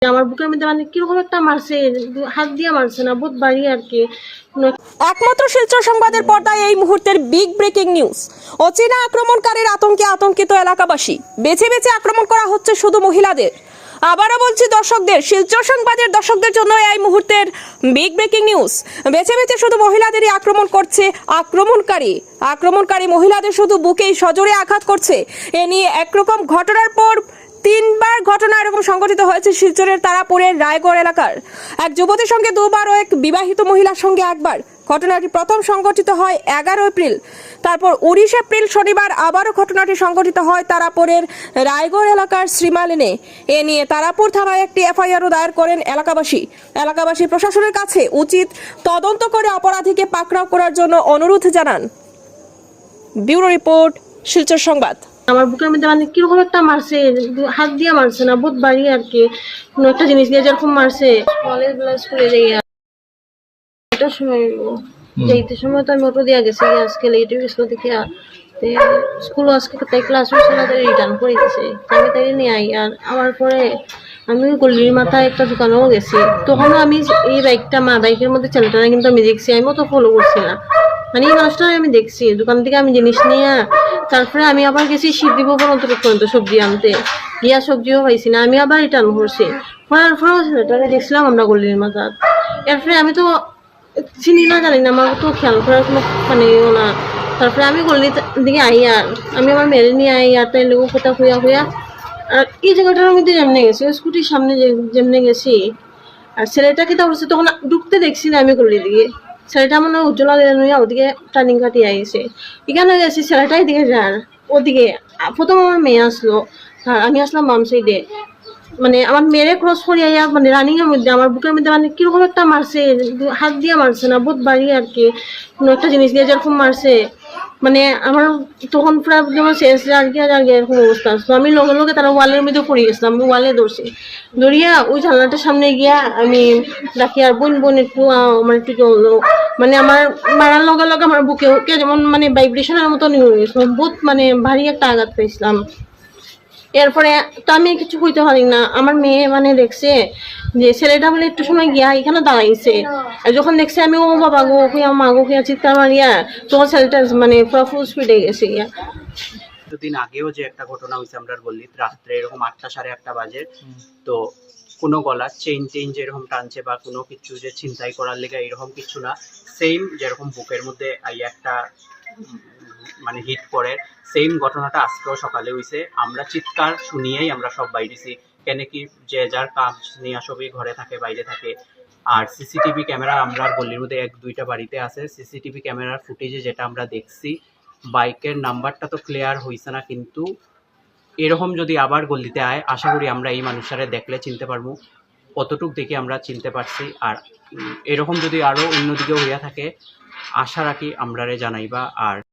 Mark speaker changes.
Speaker 1: আমার বুকের মধ্যে মানে কিরকম একটা মারছে, হাত দিয়ে মারছে না, বহুত বাড়ি আর কি।
Speaker 2: একমাত্র শিলচর সংবাদের পর্দায় এই মুহূর্তের বিগ ব্রেকিং নিউজ। অচেনা আক্রমণকারীর আতঙ্কে আতঙ্কিত এলাকাবাসী। বেছে বেছে আক্রমণ করা হচ্ছে শুধু মহিলাদের। আবারও বলছি দর্শকদের, শিলচর সংবাদের দর্শকদের জন্য এই মুহূর্তের বিগ ব্রেকিং নিউজ। বেছে বেছে শুধু মহিলাদেরই আক্রমণ করছে আক্রমণকারী মহিলাদের শুধু বুকেই সজোরে আঘাত করছে। এ নিয়ে একরকম ঘটনার পর তিনবার ঘটনা এরকম সংঘটিত হয়েছে শিলচরের তারাপুরের রায়গড় এলাকার। এক যুবতীর সঙ্গে দুবার ও এক বিবাহিত মহিলার সঙ্গে একবার। ঘটনাটি প্রথম সংঘটিত হয় 11 এপ্রিল, তারপর 19 এপ্রিল শনিবার আবারও ঘটনাটি সংঘটিত হয় তারাপুরের রায়গড় এলাকার শ্রীমালিনে। এ নিয়ে তারাপুর থানায় একটি এফআইআরও দায়ের করেন এলাকাবাসী প্রশাসনের কাছে উচিত তদন্ত করে অপরাধীকে পাকড়াও করার জন্য অনুরোধ জানান। ব্যুরো রিপোর্ট, শিলচর সংবাদ।
Speaker 1: আমার বুকের মধ্যে মানে কিরকম একটা মারছে, হাত দিয়ে মারছে না, বহুত বাড়ি আর কি। কোনো একটা জিনিস দিয়ে যেরকম মারছে, কলেজ স্কুলে যাইয়া এটার সময় যাইতে সময় তো আমি অটো দিয়া গেছি, আজকে লেট হয়ে গেছিল দেখে স্কুলও আজকে তাই ক্লাস হয়েছে না, তাই রিটার্ন করে দিছে। আমি তাই নিয়ে আই আর আমার পরে আমি গল্লির মাথায় একটা দোকানেও গেছি, তখনও আমি এই বাইকের মধ্যে ছেলেটারা কিন্তু আমি দেখছি, আমিও তো ফলো করছি না, মানে এই মানুষটা আমি দেখছি দোকান থেকে আমি জিনিস নিয়ে। তারপরে আমি আবার গেছি শিবদীপ পর্যন্ত সবজি আনতে গিয়া, সবজিও পাইছি না, আমি আবার রিটার্ন করছি। করার পরেও ছেলেটারে দেখছিলাম আমরা গল্লির মাথায়। এরপরে আমি তো চিনি না, জানি না, আমার তো খেয়াল করার কোনো মানে না। তারপরে আমি গল্লির দিকে আই আর আমি আমার মেরে নিয়ে আই আর তাই লোক কোথা হইয়া আর এই জায়গাটার মধ্যে যেমনে গেছি, স্কুটির সামনে যেমনে গেছি। আর ছেলেটাকে তো অবশ্যই তখন ঢুকতে দেখছি না আমি গল্লির দিকে, ছেলেটা মনে হয় উজ্জ্বলা নিয়ে ওদিকে টার্নিং কাটিয়ে আইছে। এখানে গেছি ছেলেটাই দিকে যান ওদিকে। প্রথম আমার মেয়ে আসলো, আমি আসলাম বাম সাইডে, মানে আমার মেয়েরে ক্রস করি আইয়া মানে রানিং এর মধ্যে আমার বুকের মধ্যে মানে কিরকম একটা মারছে, হাত দিয়ে মারছে না, বহুত বাড়ি আর কি। কোনো একটা জিনিস দিয়ে যেরকম মারছে, মানে আমার তখন পুরা যেমন শেষ আর কি এরকম অবস্থা আসলো। আমি লগে লগে তারা ওয়ালের মধ্যে পড়ে গেছিলাম, আমি ওয়ালে ধরছি, ধরিয়া ওই জানলাটার সামনে গিয়া আমি ডাকি আর বোন একটু আমার একটু চললো, মানে আমার মারার লগে লগে আমার বুকে যেমন মানে ভাইব্রেশনের মতো নিয়ে গেছিল, বহুত মানে ভারী একটা আঘাত পেয়েছিলাম। এরপরে তো আমি কিছু হইতে পারি না, আমার মেয়ে মানে দেখছে যে ছেলেটা বলে একটু সময় গিয়া এখানে দাঁড়াইছে, যখন দেখছে আমি ও বাবা গো হইয়া মা গো হইয়া চিৎকার মারিয়া, তখন ছেলেটা মানে পুরো ফুল স্পিডে গেছে গিয়া।
Speaker 3: দুদিন আগেও যে একটা ঘটনা হয়েছে আমরা বললি, রাত্রে এরকম 8টা সাড়ে 8টা বাজে, তো কোনো গলার চেইন যেরকম টানছে বা কোনো কিছু যে ছিনতাই করার লেগে এরকম কিছু না, সেম যেরকম বুকের মধ্যে একটা মানে হিট পড়ে, সেম ঘটনাটা আজকেও সকালে হয়েছে। আমরা চিৎকার শুনিয়েই আমরা সব বাইরেছি, কেন কি যে যার কাজ নিয়ে সবই ঘরে থাকে বাইরে থাকে। আর সিসিটিভি ক্যামেরা আমরা গলির মধ্যে 1-2টা বাড়িতে আছে, সিসিটিভি ক্যামেরার ফুটেজে যেটা আমরা দেখছি, বাইকের নাম্বারটা তো ক্লিয়ার হয়েছে না, কিন্তু এরকম যদি আবার গলিতে আয়, আশা করি আমরা এই মানুষটারে দেখলে চিনতে পারবো, কতটুক দেখে আমরা চিনতে পারছি। আর এরকম যদি আরও অন্যদিকে হইয়া থাকে, আশা রাখি আমরারে জানাইবা। আর